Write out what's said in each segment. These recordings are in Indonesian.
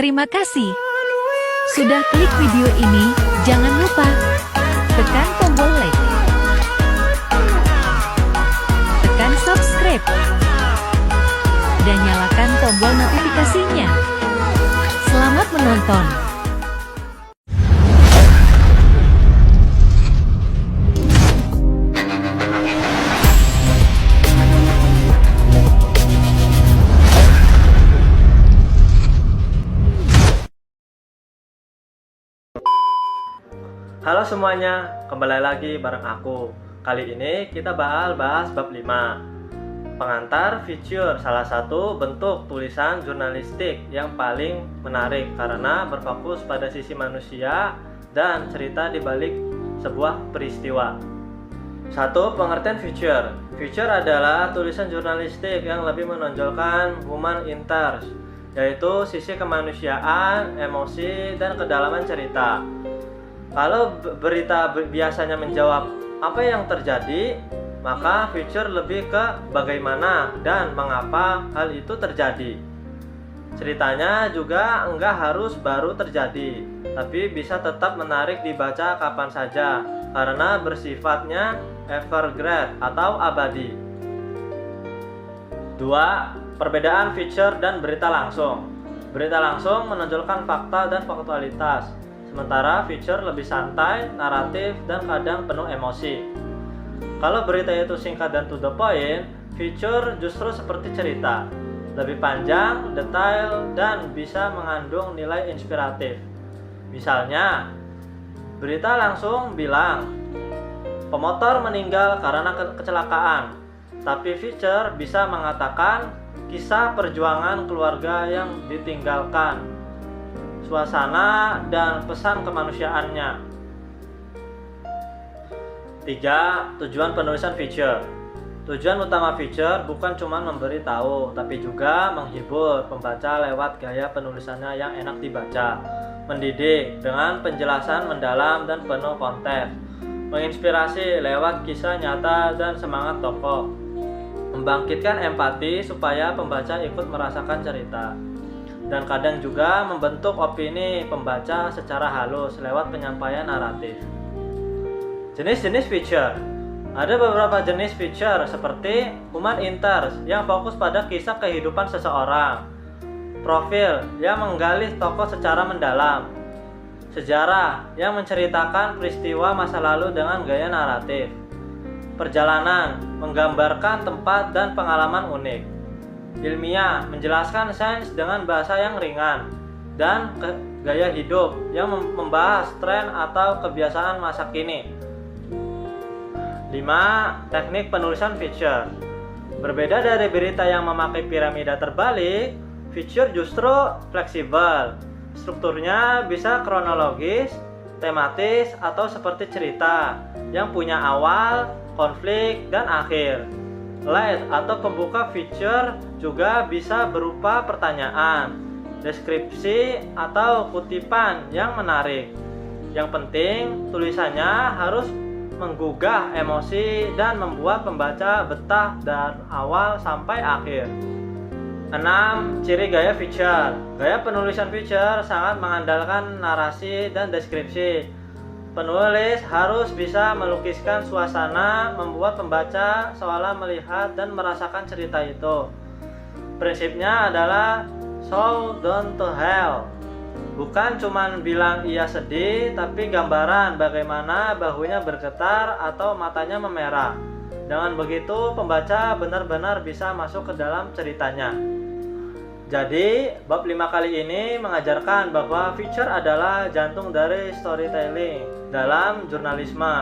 Terima kasih sudah klik video ini. Jangan lupa tekan tombol like, tekan subscribe, dan nyalakan tombol notifikasinya. Selamat menonton. Halo semuanya, kembali lagi bareng aku. Kali ini kita bahas bab 5, pengantar feature, salah satu bentuk tulisan jurnalistik yang paling menarik karena berfokus pada sisi manusia dan cerita di balik sebuah peristiwa. 1. Pengertian feature. Feature adalah tulisan jurnalistik yang lebih menonjolkan human interest, yaitu sisi kemanusiaan, emosi, dan kedalaman cerita. Kalau berita biasanya menjawab apa yang terjadi, maka feature lebih ke bagaimana dan mengapa hal itu terjadi. Ceritanya juga enggak harus baru terjadi, tapi bisa tetap menarik dibaca kapan saja karena bersifatnya evergreen atau abadi. 2. Perbedaan feature dan berita langsung. Berita langsung menonjolkan fakta dan faktualitas, sementara feature lebih santai, naratif, dan kadang penuh emosi. Kalau berita itu singkat dan to the point, feature justru seperti cerita, lebih panjang, detail, dan bisa mengandung nilai inspiratif. Misalnya, berita langsung bilang, pemotor meninggal karena kecelakaan, tapi feature bisa mengatakan kisah perjuangan keluarga yang ditinggalkan, suasana, dan pesan kemanusiaannya. 3. Tujuan penulisan feature. Tujuan utama feature bukan cuma memberi tahu, tapi juga menghibur pembaca lewat gaya penulisannya yang enak dibaca, mendidik dengan penjelasan mendalam dan penuh konteks, menginspirasi lewat kisah nyata dan semangat tokoh, membangkitkan empati supaya pembaca ikut merasakan cerita, dan kadang juga membentuk opini pembaca secara halus lewat penyampaian naratif. Jenis-jenis feature. Ada beberapa jenis feature seperti human interest yang fokus pada kisah kehidupan seseorang, profil yang menggali tokoh secara mendalam, sejarah yang menceritakan peristiwa masa lalu dengan gaya naratif, perjalanan menggambarkan tempat dan pengalaman unik, ilmiah menjelaskan sains dengan bahasa yang ringan, dan gaya hidup yang membahas tren atau kebiasaan masa kini. 5. Teknik penulisan feature. Berbeda dari berita yang memakai piramida terbalik, feature justru fleksibel. Strukturnya bisa kronologis, tematis, atau seperti cerita yang punya awal, konflik, dan akhir. Lead atau pembuka feature juga bisa berupa pertanyaan, deskripsi, atau kutipan yang menarik. Yang penting, tulisannya harus menggugah emosi dan membuat pembaca betah dari awal sampai akhir. 6. Ciri gaya feature. Gaya penulisan feature sangat mengandalkan narasi dan deskripsi. Penulis harus bisa melukiskan suasana, membuat pembaca seolah melihat dan merasakan cerita itu. Prinsipnya adalah show don't tell. Bukan cuma bilang ia sedih, tapi gambaran bagaimana bahunya bergetar atau matanya memerah. Dengan begitu, pembaca benar-benar bisa masuk ke dalam ceritanya. Jadi, bab 5 kali ini mengajarkan bahwa feature adalah jantung dari storytelling dalam jurnalisme.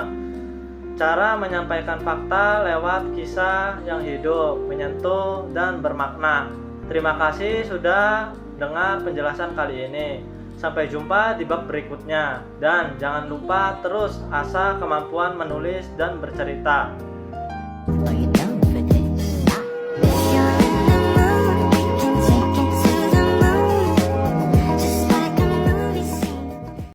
Cara menyampaikan fakta lewat kisah yang hidup, menyentuh, dan bermakna. Terima kasih sudah dengar penjelasan kali ini. Sampai jumpa di bab berikutnya. Dan jangan lupa terus asah kemampuan menulis dan bercerita.